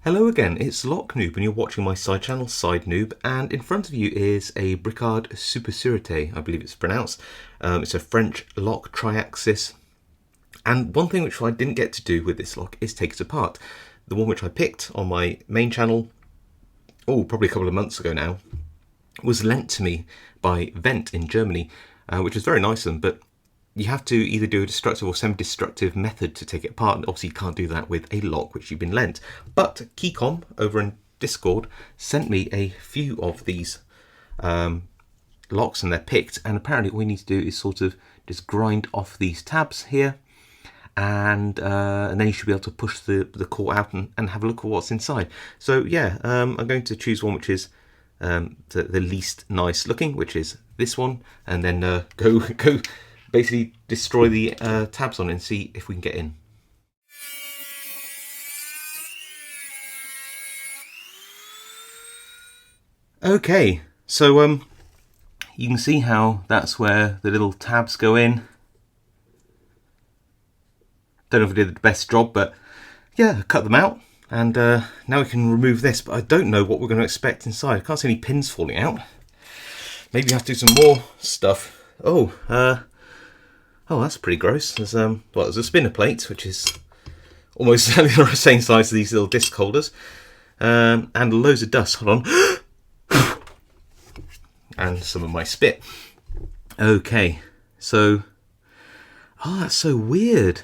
Hello again, it's Lock Noob and you're watching my side channel, Side Noob, and in front of you is a Bricard Supersurete, I believe it's pronounced. It's a French lock tri-axis, and one thing which I didn't get to do with this lock is take it apart. The one which I picked on my main channel, probably a couple of months ago now, was lent to me by Vent in Germany, which is very nice of them, but you have to either do a destructive or semi-destructive method to take it apart, and obviously you can't do that with a lock which you've been lent. But Keycom over in Discord sent me a few of these locks, and they're picked, and apparently all we need to do is sort of just grind off these tabs here, and then you should be able to push the core out and have a look at what's inside. So yeah, I'm going to choose one which is the least nice looking, which is this one, and then go basically destroy the tabs on it and see if we can get in. Okay, so you can see how that's where the little tabs go in. Don't know if I did the best job, but yeah, I cut them out, and now we can remove this, but I don't know what we're going to expect inside. I can't see any pins falling out. Maybe you have to do some more stuff. Oh, that's pretty gross. There's there's a spinner plate, which is almost the same size as these little disc holders, and loads of dust. Hold on, and some of my spit. Okay, so that's so weird.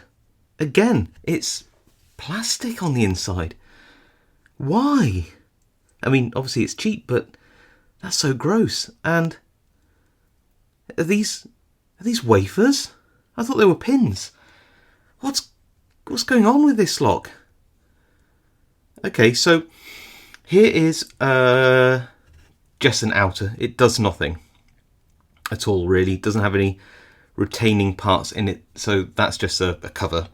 Again, it's plastic on the inside. Why? I mean, obviously it's cheap, but that's so gross. And are these wafers? I thought they were pins. What's going on with this lock? Okay, so here is just an outer. It does nothing at all, really. It doesn't have any retaining parts in it, so that's just a cover.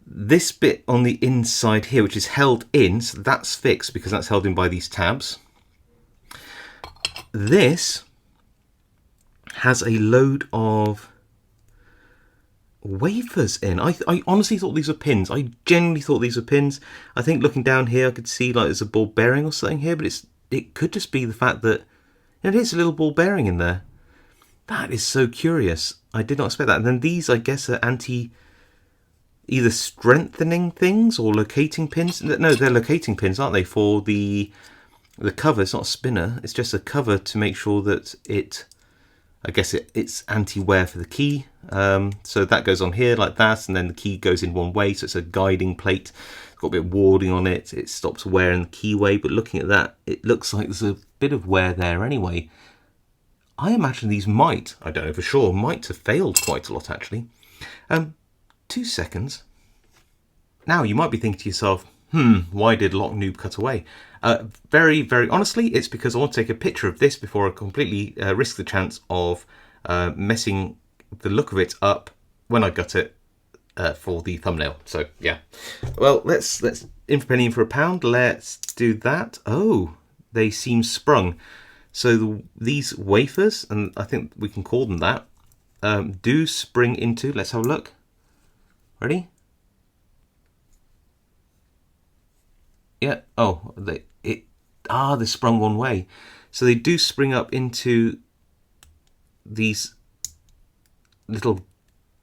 This bit on the inside here, which is held in, so that's fixed because that's held in by these tabs. This has a load of wafers in. I honestly thought these were pins. I genuinely thought these were pins. I think looking down here I could see like there's a ball bearing or something here, but it could just be the fact that it is a little ball bearing in there. That is so curious. I did not expect that. And then these, I guess, are either strengthening things or locating pins. No, they're locating pins, aren't they, for the cover. It's not a spinner, it's just a cover to make sure that it's anti-wear for the key. So that goes on here like that, and then the key goes in one way, so it's a guiding plate. It's got a bit of warding on it. It stops wear in the keyway, but looking at that, it looks like there's a bit of wear there anyway. I imagine these might, I don't know for sure, might have failed quite a lot actually. 2 seconds. Now you might be thinking to yourself, why did Lock Noob cut away? Very, very honestly, it's because I want to take a picture of this before I completely risk the chance of messing the look of it up when I gut it for the thumbnail. So yeah, well, let's in for a penny, in for a pound. Let's do that. Oh, they seem sprung. So these wafers, and I think we can call them that, do spring into. Let's have a look. Ready? Yeah. Oh, they're sprung one way, so they do spring up into these little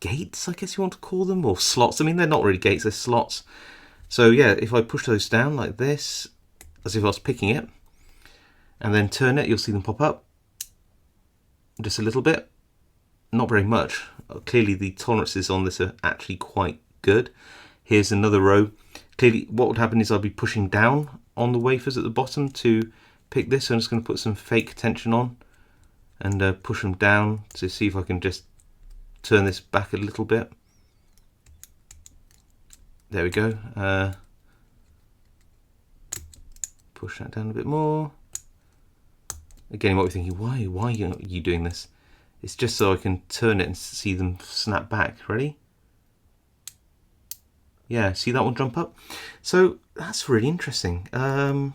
gates, I guess you want to call them, or slots. I mean, they're not really gates; they're slots. So yeah, if I push those down like this, as if I was picking it, and then turn it, you'll see them pop up. Just a little bit, not very much. Clearly, the tolerances on this are actually quite good. Here's another row. Clearly, what would happen is I'll be pushing down on the wafers at the bottom to pick this. So I'm just going to put some fake tension on and push them down to see if I can just turn this back a little bit. There we go. Push that down a bit more. Again, you might be thinking, why are you doing this? It's just so I can turn it and see them snap back. Ready? Yeah, see that one jump up? So that's really interesting. I'm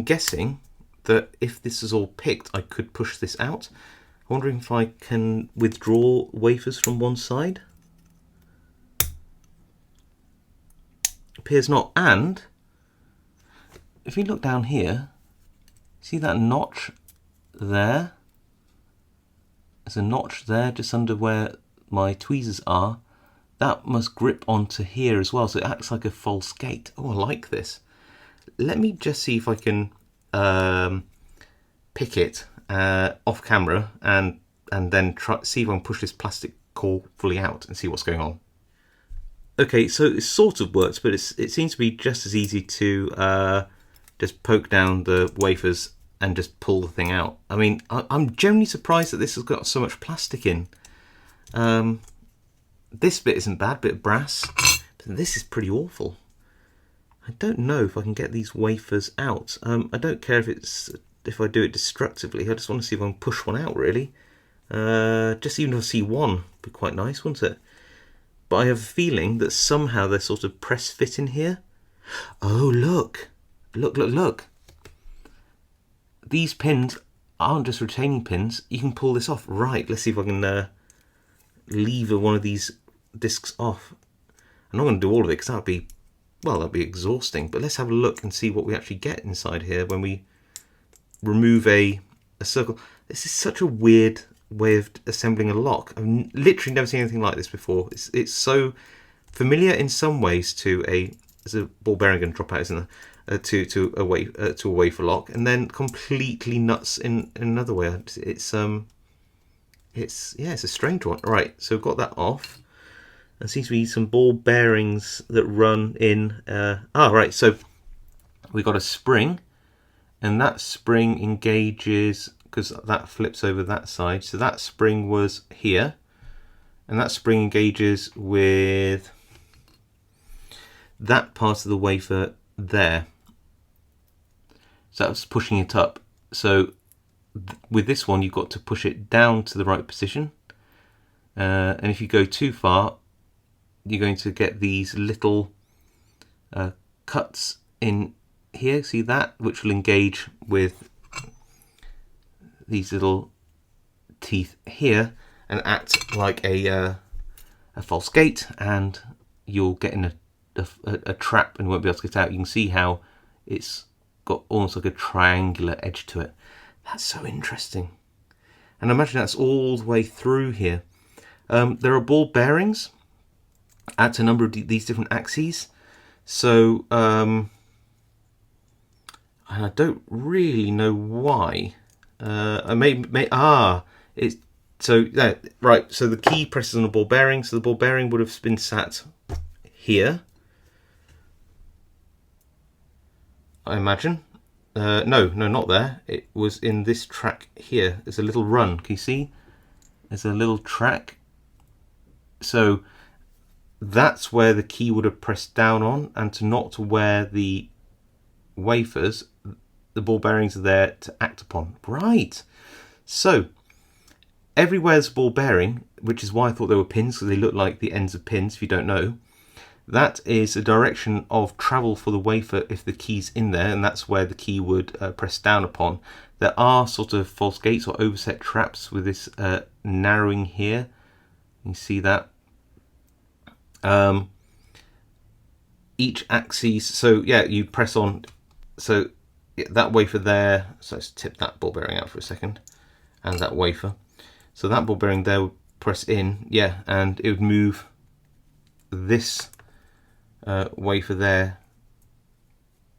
guessing that if this is all picked, I could push this out. I'm wondering if I can withdraw wafers from one side. appears not. And if you look down here, see that notch there? There's a notch there just under where my tweezers are. That must grip onto here as well, so it acts like a false gate. Oh, I like this. Let me just see if I can pick it off camera and then see if I can push this plastic core fully out and see what's going on. Okay, so it sort of works, but it seems to be just as easy to just poke down the wafers and just pull the thing out. I mean, I'm generally surprised that this has got so much plastic in. This bit isn't bad, bit of brass, but this is pretty awful. I don't know if I can get these wafers out. I don't care if I do it destructively. I just want to see if I can push one out, really. Just even if I see one, would be quite nice, wouldn't it? But I have a feeling that somehow they're sort of press fit in here. Oh, look. Look, look, look. These pins aren't just retaining pins. You can pull this off. Right, let's see if I can lever one of these discs off. I'm not going to do all of it because that'd be exhausting. But let's have a look and see what we actually get inside here when we remove a circle. This is such a weird way of assembling a lock. I've literally never seen anything like this before. It's so familiar in some ways to there's a ball bearing going to drop out, isn't there? To a wafer lock, and then completely nuts in another way. It's a strange one. Right, so we've got that off. There seems to be some ball bearings that run in. Right, so we've got a spring, and that spring engages because that flips over that side. So that spring was here, and that spring engages with that part of the wafer there. So that's pushing it up. So with this one, you've got to push it down to the right position. And if you go too far, you're going to get these little cuts in here. See that? Which will engage with these little teeth here and act like a false gate, and you'll get in a trap and won't be able to get out. You can see how it's got almost like a triangular edge to it. That's so interesting. And imagine that's all the way through here. There are ball bearings at a number of these different axes. So and I don't really know why. It's so yeah, right. So the key presses on the ball bearing. So the ball bearing would have been sat here, I imagine. No, not there. It was in this track here. There's a little run. Can you see? There's a little track. So that's where the key would have pressed down on, and not to where the wafers, the ball bearings are there to act upon. Right. So everywhere's a ball bearing, which is why I thought they were pins, because they look like the ends of pins, if you don't know. That is a direction of travel for the wafer if the key's in there, and that's where the key would press down upon. There are sort of false gates or overset traps with this narrowing here. You see that? Each axis, so yeah, you press on, so yeah, that wafer there, so let's tip that ball bearing out for a second, and that wafer. So that ball bearing there would press in, yeah, and it would move this wafer there.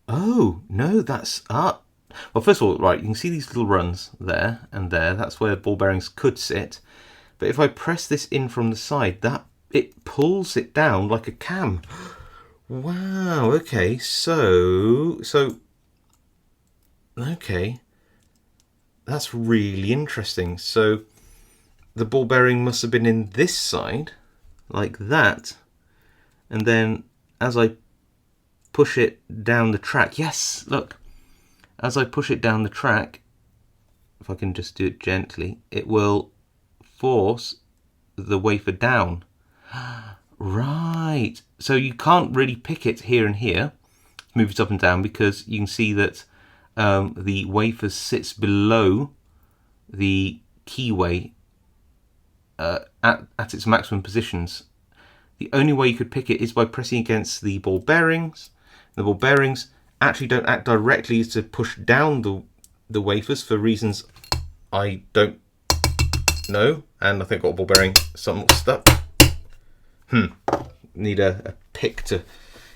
Oh no, that's well, first of all, right, you can see these little runs there and there. That's where ball bearings could sit. But if I press this in from the side, that it pulls it down like a cam. Wow. Okay. So okay, that's really interesting. So the ball bearing must have been in this side, like that, and then as I push it down the track, yes, look, as I push it down the track, if I can just do it gently, it will force the wafer down. Right, so you can't really pick it here and here, move it up and down, because you can see that the wafer sits below the keyway at its maximum positions. the only way you could pick it is by pressing against the ball bearings. The ball bearings actually don't act directly to push down the wafers for reasons I don't know. And I think I've got a ball bearing somewhat stuck. Need a pick to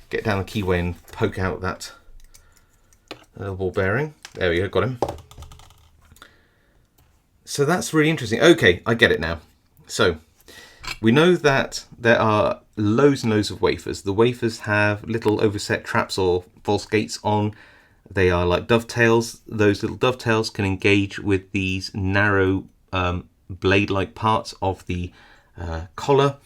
get down the keyway and poke out that ball bearing. There we go, got him. So that's really interesting. Okay, I get it now. So we know that there are loads and loads of wafers. The wafers have little overset traps or false gates on. They are like dovetails. Those little dovetails can engage with these narrow blade-like parts of the collar.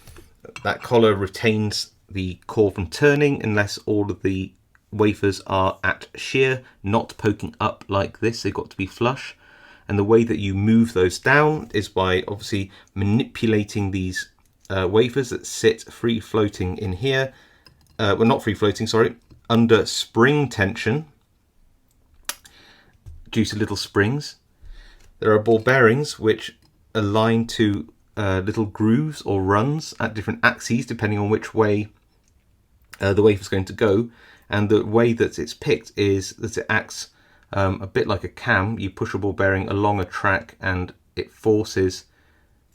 That collar retains the core from turning unless all of the wafers are at shear, not poking up like this. They've got to be flush. And the way that you move those down is by obviously manipulating these wafers that sit free floating in here. Well, not free floating, sorry, under spring tension due to little springs. There are ball bearings which align to little grooves or runs at different axes depending on which way the wafer is going to go. And the way that it's picked is that it acts a bit like a cam. You push a ball bearing along a track and it forces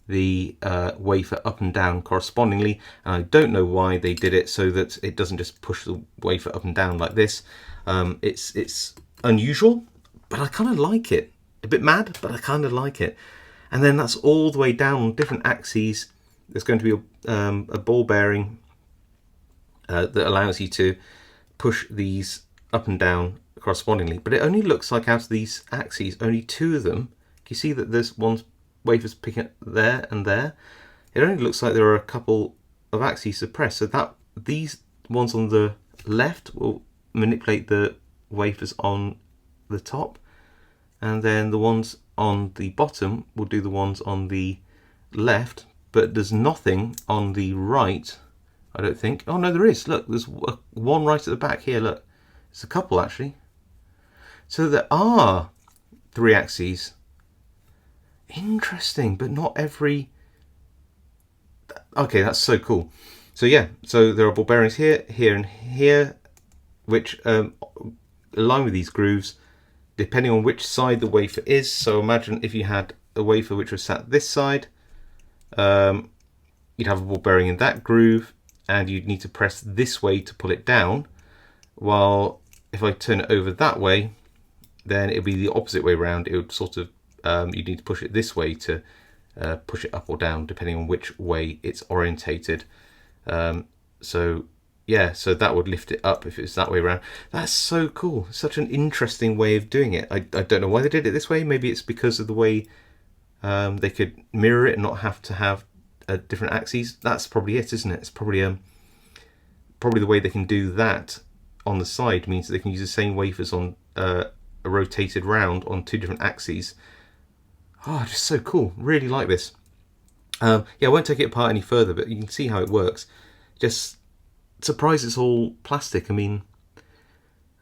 the wafer up and down correspondingly. And I don't know why they did it so that it doesn't just push the wafer up and down like this. It's unusual, but I kind of like it. A bit mad, but I kind of like it. And then that's all the way down on different axes. There's going to be a ball bearing that allows you to push these up and down correspondingly. But it only looks like out of these axes, only two of them. Can you see that there's one wafer's picking up there and there? It only looks like there are a couple of axes to press. So that these ones on the left will manipulate the wafers on the top, and then the ones on the bottom will do the ones on the left. But there's nothing on the right, I don't think. Oh no, there is. Look, there's one right at the back here. Look, there's a couple actually. So there are 3 axes. Interesting, but not every. Okay, that's so cool. So yeah, so there are ball bearings here, here, and here, which align with these grooves depending on which side the wafer is. So imagine if you had a wafer which was sat this side, you'd have a ball bearing in that groove, and you'd need to press this way to pull it down. While if I turn it over that way, then it'd be the opposite way around. It would sort of you'd need to push it this way to push it up or down, depending on which way it's orientated. So yeah, so that would lift it up if it's that way around. That's so cool. Such an interesting way of doing it. I don't know why they did it this way. Maybe it's because of the way they could mirror it and not have to have different axes. That's probably it, isn't it? It's probably probably the way they can do that on the side means that they can use the same wafers on a rotated round on 2 different axes. Oh, just so cool. Really like this. Yeah, I won't take it apart any further, but you can see how it works. Just surprised it's all plastic. I mean,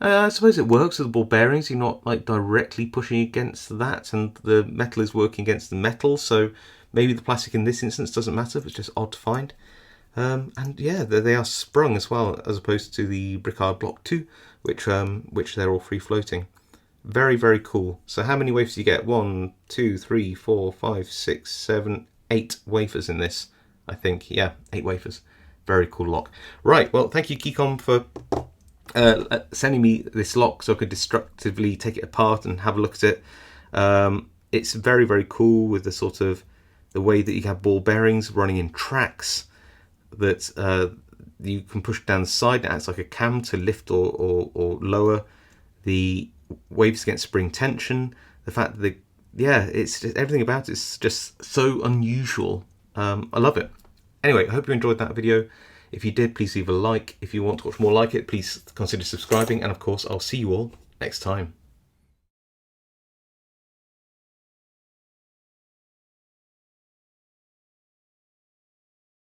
I suppose it works with the ball bearings. You're not like directly pushing against that, and the metal is working against the metal, so maybe the plastic in this instance doesn't matter, but it's just odd to find. And yeah, they are sprung as well, as opposed to the Bricard Block 2, which they're all free floating. Very, very cool. So how many wafers do you get? 1, 2, 3, 4, 5, 6, 7, 8 wafers in this, I think. Yeah, 8 wafers. Very cool lock. Right, well, thank you, Keycom, for sending me this lock so I could destructively take it apart and have a look at it. It's very, very cool with the sort of the way that you have ball bearings running in tracks that you can push down the side. It acts like a cam to lift or lower the waves against spring tension. The fact that it's just, everything about it's just so unusual. I love it. Anyway, I hope you enjoyed that video. If you did, please leave a like. If you want to watch more like it, please consider subscribing. And of course, I'll see you all next time.